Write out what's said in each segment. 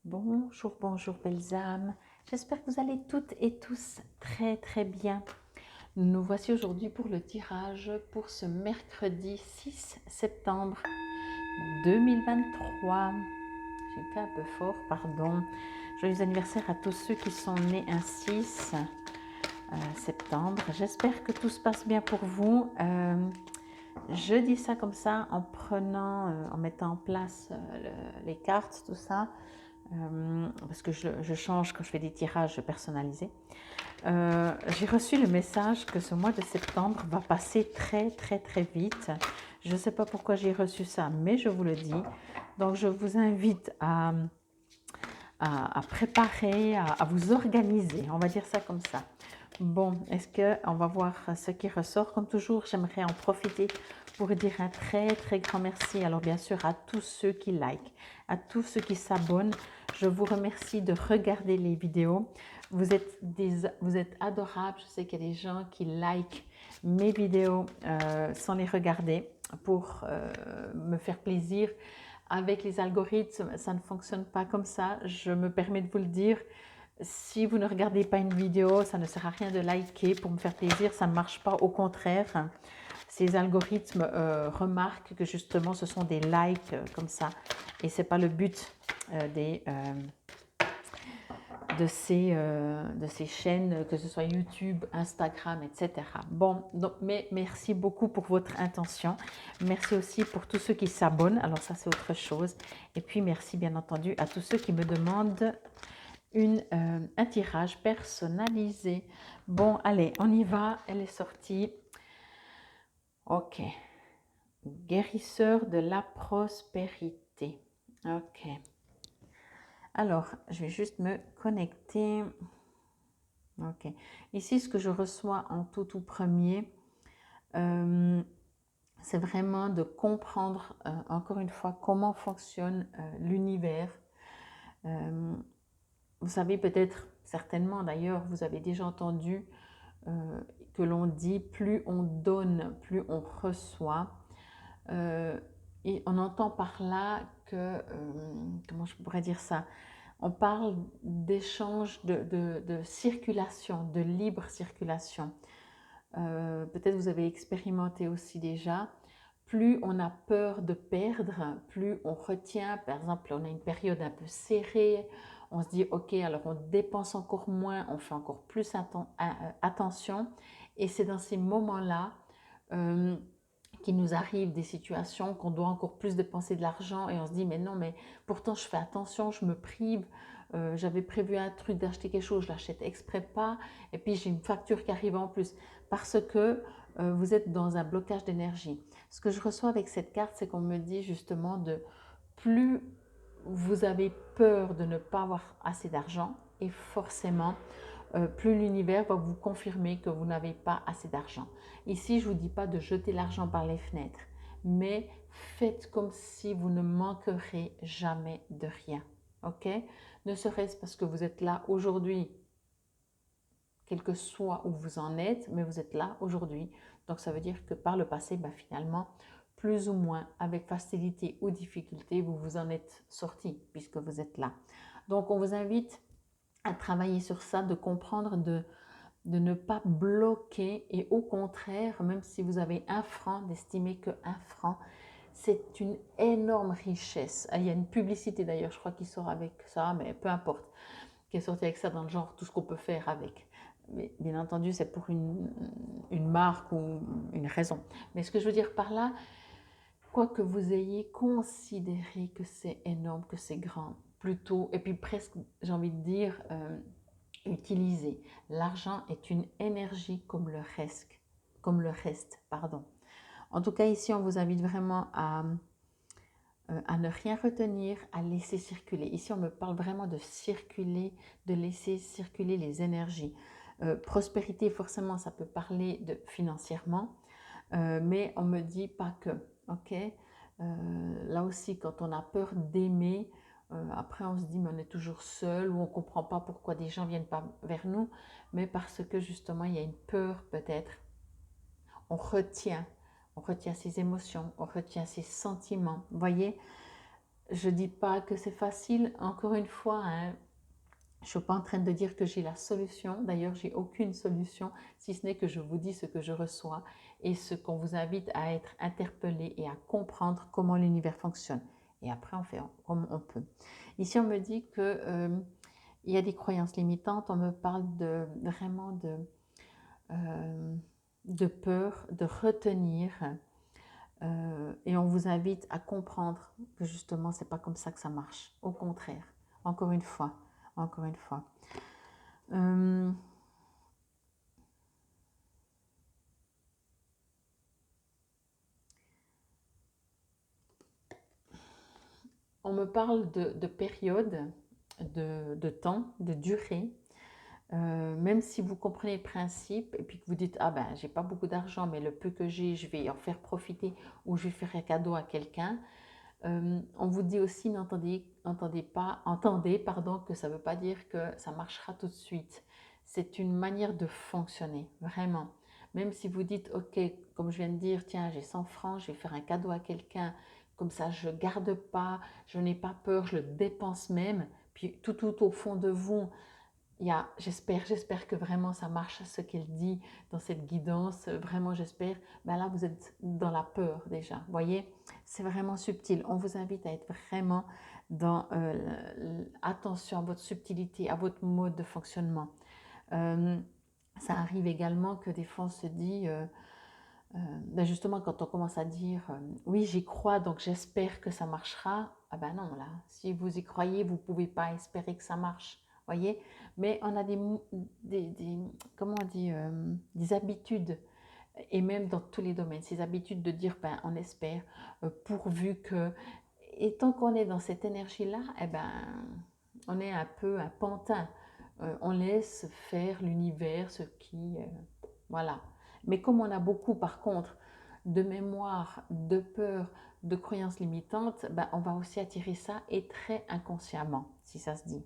Bonjour, bonjour belles âmes. J'espère que vous allez toutes et tous très très bien. Nous voici aujourd'hui pour le tirage pour ce mercredi 6 septembre 2023. J'ai fait un peu fort, pardon. Joyeux anniversaire à tous ceux qui sont nés un 6 septembre. J'espère que tout se passe bien pour vous. Je dis ça comme ça en en mettant en place les cartes, tout ça. Parce que je change quand je fais des tirages personnalisés. J'ai reçu le message que ce mois de septembre va passer très très très vite. Je ne sais pas pourquoi j'ai reçu ça, mais je vous le dis. Donc je vous invite à préparer, à vous organiser, on va dire ça comme ça. Bon, est-ce qu'on va voir ce qui ressort? Comme toujours, j'aimerais en profiter pour dire un très très grand merci. Alors bien sûr à tous ceux qui likent, à tous ceux qui s'abonnent. Je vous remercie de regarder les vidéos. Vous êtes adorables. Je sais qu'il y a des gens qui likent mes vidéos sans les regarder pour me faire plaisir. Avec les algorithmes, ça ne fonctionne pas comme ça. Je me permets de vous le dire. Si vous ne regardez pas une vidéo, ça ne sert à rien de liker pour me faire plaisir, ça ne marche pas. Au contraire, ces algorithmes remarquent que justement ce sont des likes comme ça. Et ce n'est pas le but de ces chaînes, que ce soit YouTube, Instagram, etc. Bon, donc, mais merci beaucoup pour votre intention. Merci aussi pour tous ceux qui s'abonnent. Alors ça, c'est autre chose. Et puis, merci bien entendu à tous ceux qui me demandent un tirage personnalisé. Bon, allez, on y va. Elle est sortie. Ok. Guérisseur de la prospérité. Ok. Alors, je vais juste me connecter. Ok. Ici, ce que je reçois en tout premier, c'est vraiment de comprendre, encore une fois, comment fonctionne l'univers. Vous savez peut-être, certainement d'ailleurs, vous avez déjà entendu que l'on dit plus on donne, plus on reçoit. Et on entend par là que, comment je pourrais dire ça, on parle d'échange, de circulation, de libre circulation. Peut-être vous avez expérimenté aussi déjà. Plus on a peur de perdre, plus on retient. Par exemple, on a une période un peu serrée, on se dit ok, alors on dépense encore moins, on fait encore plus attention. Et c'est dans ces moments-là qu'il nous arrive des situations qu'on doit encore plus dépenser de l'argent et on se dit mais non, mais pourtant je fais attention, je me prive. J'avais prévu un truc d'acheter quelque chose, je l'achète exprès pas, et puis j'ai une facture qui arrive en plus parce que vous êtes dans un blocage d'énergie. Ce que je reçois avec cette carte, c'est qu'on me dit justement de plus vous avez peur de ne pas avoir assez d'argent et forcément plus l'univers va vous confirmer que vous n'avez pas assez d'argent. Ici, je ne vous dis pas de jeter l'argent par les fenêtres, mais faites comme si vous ne manquerez jamais de rien. Ok? Ne serait-ce parce que vous êtes là aujourd'hui, quel que soit où vous en êtes, mais vous êtes là aujourd'hui. Donc ça veut dire que par le passé, finalement, plus ou moins avec facilité ou difficulté, vous vous en êtes sorti puisque vous êtes là. Donc on vous invite à travailler sur ça, de comprendre, de ne pas bloquer et au contraire, même si vous avez un franc, d'estimer que un franc, c'est une énorme richesse. Il y a une publicité d'ailleurs, je crois qu'il sort avec ça, mais peu importe, qui est sorti avec ça dans le genre tout ce qu'on peut faire avec. Mais bien entendu, c'est pour une marque ou une raison. Mais ce que je veux dire par là, quoi que vous ayez considéré que c'est énorme, que c'est grand, plutôt, et puis presque, j'ai envie de dire, utilisez. L'argent est une énergie comme le reste, pardon. En tout cas, ici, on vous invite vraiment à ne rien retenir, à laisser circuler. Ici, on me parle vraiment de circuler, de laisser circuler les énergies. Prospérité, forcément, ça peut parler de financièrement, mais on me dit pas que, ok? Là aussi, quand on a peur d'aimer, après on se dit mais on est toujours seul ou on ne comprend pas pourquoi des gens ne viennent pas vers nous, mais parce que justement il y a une peur peut-être. On retient ses émotions, on retient ses sentiments. Vous voyez, Je ne dis pas que c'est facile, encore une fois, hein, je ne suis pas en train de dire que j'ai la solution. D'ailleurs, j'ai aucune solution, si ce n'est que je vous dis ce que je reçois et ce qu'on vous invite à être interpellé et à comprendre comment l'univers fonctionne. Et après, on fait comme on peut. Ici, on me dit que il y a des croyances limitantes. On me parle vraiment de peur, de retenir. Et on vous invite à comprendre que justement, c'est pas comme ça que ça marche. Au contraire, encore une fois, encore une fois. Euh, on me parle de période, de temps, de durée. Même si vous comprenez le principe et puis que vous dites ah ben j'ai pas beaucoup d'argent mais le peu que j'ai je vais en faire profiter ou je vais faire un cadeau à quelqu'un, on vous dit aussi entendez pardon que ça veut pas dire que ça marchera tout de suite. C'est une manière de fonctionner vraiment. Même si vous dites ok comme je viens de dire tiens j'ai 100 francs je vais faire un cadeau à quelqu'un comme ça je garde pas je n'ai pas peur je le dépense même puis tout au fond de vous j'espère que vraiment ça marche ce qu'elle dit dans cette guidance, vraiment j'espère. Ben là, vous êtes dans la peur déjà, vous voyez, c'est vraiment subtil. On vous invite à être vraiment dans attention à votre subtilité, à votre mode de fonctionnement. Euh, Ça arrive également que des fois on se dit, ben justement quand on commence à dire oui j'y crois donc j'espère que ça marchera, ah ben non là, si vous y croyez vous ne pouvez pas espérer que ça marche, voyez. Mais on a des comment on dit, des habitudes et même dans tous les domaines, ces habitudes de dire ben on espère pourvu que, et tant qu'on est dans cette énergie là, eh ben on est un peu un pantin. On laisse faire l'univers ce qui voilà. Mais comme on a beaucoup, par contre, de mémoire, de peur, de croyances limitantes, ben, on va aussi attirer ça et très inconsciemment, si ça se dit.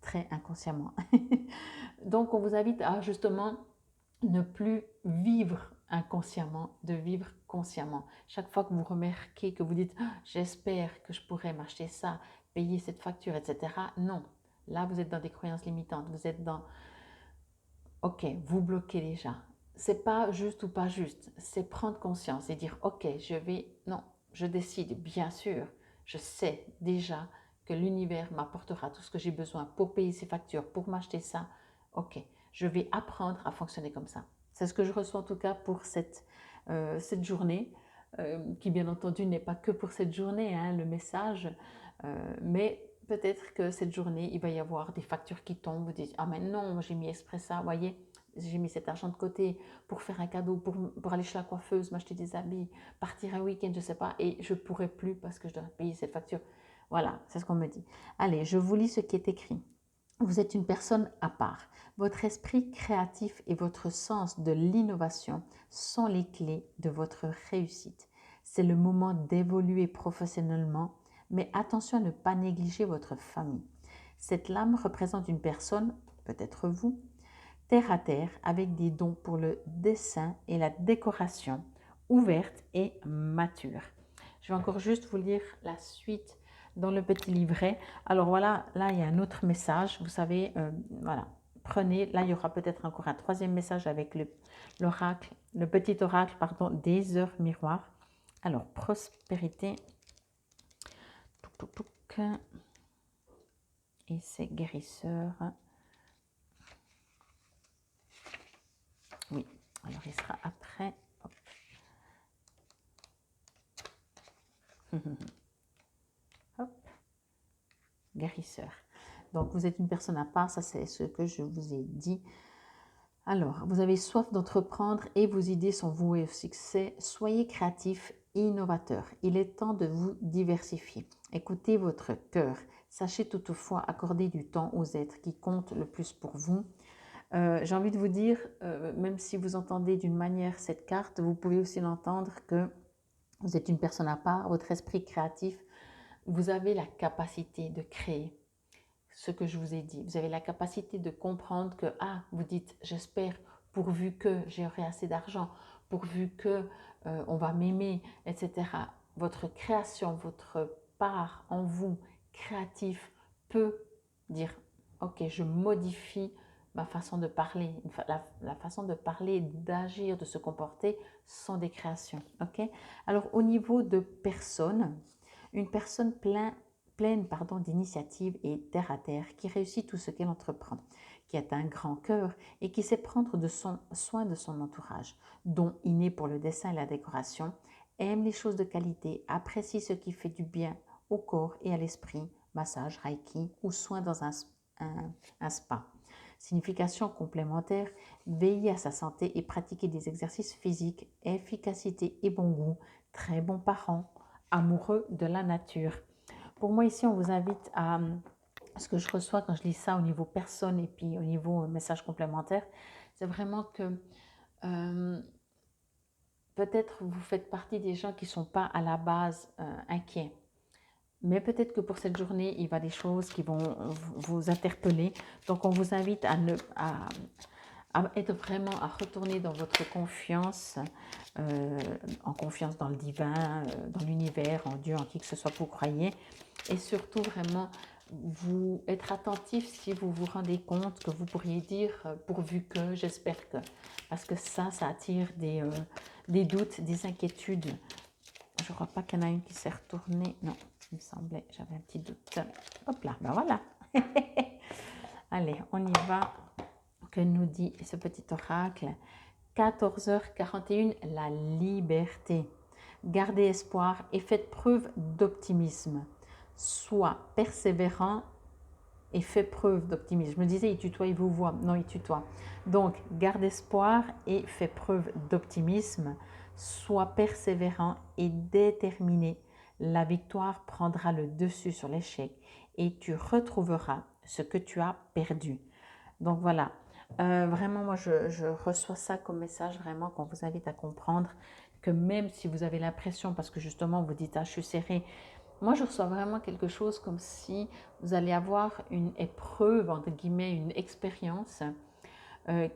Très inconsciemment. Donc, on vous invite à justement ne plus vivre inconsciemment, de vivre consciemment. Chaque fois que vous remarquez, que vous dites ah, j'espère que je pourrais m'acheter ça, payer cette facture, etc. Non, là vous êtes dans des croyances limitantes. Vous êtes dans ok, vous bloquez déjà. C'est pas juste ou pas juste, c'est prendre conscience et dire ok, non, je décide, bien sûr, je sais déjà que l'univers m'apportera tout ce que j'ai besoin pour payer ces factures, pour m'acheter ça. Ok, je vais apprendre à fonctionner comme ça. C'est ce que je reçois en tout cas pour cette journée, qui bien entendu n'est pas que pour cette journée, hein, le message, mais peut-être que cette journée, il va y avoir des factures qui tombent, vous dites, ah mais non, j'ai mis exprès ça, vous voyez, j'ai mis cet argent de côté pour faire un cadeau, pour aller chez la coiffeuse, m'acheter des habits, partir un week-end, je ne sais pas, et je ne pourrai plus parce que je dois payer cette facture. Voilà, c'est ce qu'on me dit. Allez, je vous lis ce qui est écrit. Vous êtes une personne à part. Votre esprit créatif et votre sens de l'innovation sont les clés de votre réussite. C'est le moment d'évoluer professionnellement, mais attention à ne pas négliger votre famille. Cette lame représente une personne, peut-être vous, terre à terre, avec des dons pour le dessin et la décoration, ouverte et mature. Je vais encore juste vous lire la suite dans le petit livret. Alors voilà, là il y a un autre message, vous savez, voilà, prenez, là il y aura peut-être encore un troisième message avec l'oracle, le petit oracle, pardon, des heures miroirs. Alors, prospérité, et c'est guérisseur. Oui, alors il sera après. Hop, guérisseur. Donc, vous êtes une personne à part, ça c'est ce que je vous ai dit. Alors, vous avez soif d'entreprendre et vos idées sont vouées au succès. Soyez créatif et innovateur. Il est temps de vous diversifier. Écoutez votre cœur. Sachez toutefois accorder du temps aux êtres qui comptent le plus pour vous. J'ai envie de vous dire, même si vous entendez d'une manière cette carte, vous pouvez aussi l'entendre que vous êtes une personne à part, votre esprit créatif, vous avez la capacité de créer ce que je vous ai dit. Vous avez la capacité de comprendre que, ah, vous dites, j'espère, pourvu que j'aurai assez d'argent, pourvu que on va m'aimer, etc. Votre création, votre part en vous créatif peut dire, ok, je modifie ma façon de parler, la façon de parler, d'agir, de se comporter sont des créations. Ok. Alors au niveau de personne, une personne pleine d'initiative et terre à terre, qui réussit tout ce qu'elle entreprend, qui a un grand cœur et qui sait prendre soin de son entourage, dont inné pour le dessin et la décoration, aime les choses de qualité, apprécie ce qui fait du bien au corps et à l'esprit, massage, reiki ou soin dans un spa. Signification complémentaire, veiller à sa santé et pratiquer des exercices physiques, efficacité et bon goût, très bons parents, amoureux de la nature. Pour moi ici, on vous invite à ce que je reçois quand je lis ça au niveau personne et puis au niveau message complémentaire, c'est vraiment que peut-être vous faites partie des gens qui ne sont pas à la base inquiets. Mais peut-être que pour cette journée, il va y avoir des choses qui vont vous interpeller. Donc, on vous invite à être vraiment, à retourner dans votre confiance, en confiance dans le divin, dans l'univers, en Dieu, en qui que ce soit que vous croyez. Et surtout, vraiment, vous être attentif si vous vous rendez compte que vous pourriez dire pourvu que, j'espère que. Parce que ça attire des doutes, des inquiétudes. Je ne crois pas qu'il y en a une qui s'est retournée. Non, il me semblait, j'avais un petit doute. Hop là, ben voilà. Allez, on y va. Que nous dit ce petit oracle? 14h41, la liberté. Gardez espoir et faites preuve d'optimisme. Sois persévérant et faites preuve d'optimisme. Je me disais, il tutoie, il vous voit. Non, il tutoie. Donc, garde espoir et fais preuve d'optimisme. Sois persévérant et déterminé. La victoire prendra le dessus sur l'échec et tu retrouveras ce que tu as perdu. Donc voilà, vraiment moi je reçois ça comme message vraiment qu'on vous invite à comprendre que même si vous avez l'impression, parce que justement vous dites ah je suis serré, moi je reçois vraiment quelque chose comme si vous allez avoir une épreuve, entre guillemets, une expérience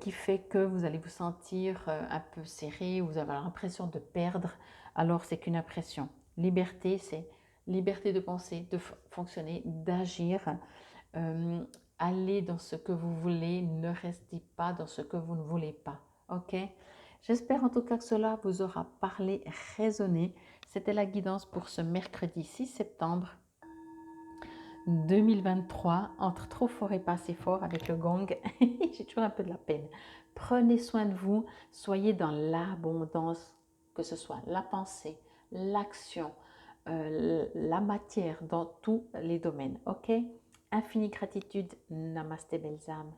qui fait que vous allez vous sentir un peu serré, vous avez l'impression de perdre, alors c'est qu'une impression. Liberté, c'est liberté de penser, de fonctionner, d'agir. Allez dans ce que vous voulez, ne restez pas dans ce que vous ne voulez pas. Ok? J'espère en tout cas que cela vous aura parlé, résonné. C'était la guidance pour ce mercredi 6 septembre 2023. Entre trop fort et pas assez fort avec le gong. J'ai toujours un peu de la peine. Prenez soin de vous. Soyez dans l'abondance, que ce soit la pensée, l'action, la matière, dans tous les domaines. Ok? Infinie gratitude. Namasté, belles âmes.